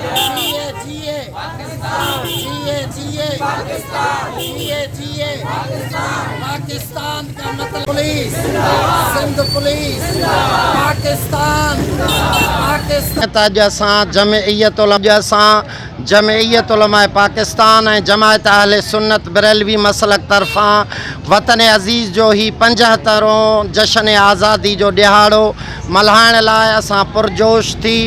जिए जिए जिए जिए जिए जिए पाकिस्तान का मतलब पुलिस, सिंध पुलिस, पाकिस्तान पाकिस्तान जमइयत उलमा पाकिस्तान ऐं जमायत अहले सुन्नत बरेलवी मसलक तरफ़ां वतन अज़ीज़ जो ही 75हों जश्न आज़ादी जो ॾिहाड़ो मल्हाइण लाइ असां पुरजोश थी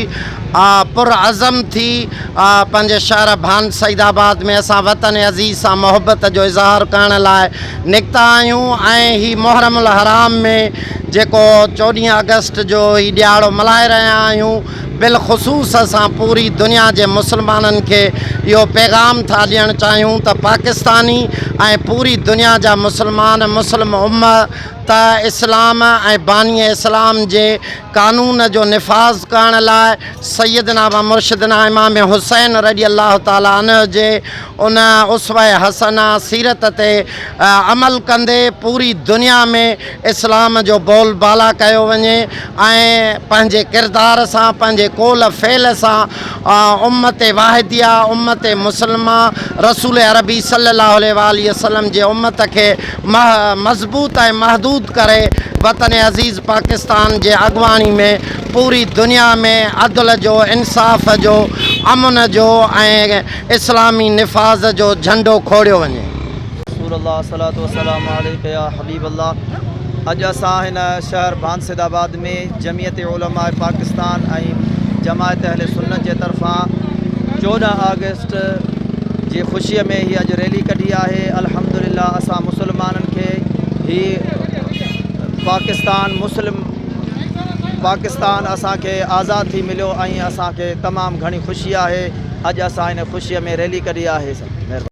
पुरअज़म थी पंहिंजे शहर भान सईदाबाद में असां वतन अज़ीज़ सां मोहब्बत जो इज़हार करण लाइ निकिता आहियूं ऐं ही मुहर्रमुल हराम में जेको 14 अगस्त जो ही ॾिहाड़ो मल्हाए रहिया आहियूं बिलख़ुसूस असां पूरी दुनिया जे मुस्लमाननि खे इहो पैगाम था ॾियणु चाहियूं त पाकिस्तानी ऐं पूरी दुनिया जा मुस्लमान मुस्लिम उम्मत इस्लाम ऐं बानी इस्लाम जे कानून जो निफ़ाज़ करण लाइ सैयदना व मुर्शिदना इमाम हुसैन रज़ी अल्लाह ताला अन्हु जे उन उसवा हसना सीरत ते अमल कंदे पूरी दुनिया में इस्लाम जो बोलबाला कयो वञे ऐं पंहिंजे किरदार सां पंहिंजे कोल फ़ेल सां उम्मत वाहिदिया उम्मत मुस्लिमा रसूल अरबी सल्लल्लाहु अलैहि वसल्लम जे उम्मत खे मज़बूत ऐं महदूद करे वतन अज़ीज़ पाकिस्तान जे अॻुवाणी में पूरी दुनिया में अदल जो इंसाफ़ जो अमन जो ऐं इस्लामी निफ़ाज़ जो झंडो खोड़ियो वञे। रसूलुल्लाह सल्लल्लाहु वसल्लम अलैहि या हबीब अल्लाह। अॼु असां हिन शहर भान सईदाबाद में जमियत उलमा पाकिस्तान ऐं जमायत अहले सुन्नत जे तरफ़ां 14 अगस्त जी ख़ुशीअ में ही अॼु रैली कढी आहे। अल्हम्दुलिल्लाह असां मुस्लमाननि खे ही पाकिस्तान असांखे आज़ाद थी मिलियो ऐं असांखे तमामु घणी ख़ुशी आहे। अॼु असां हिन ख़ुशीअ में रैली कढी आहे।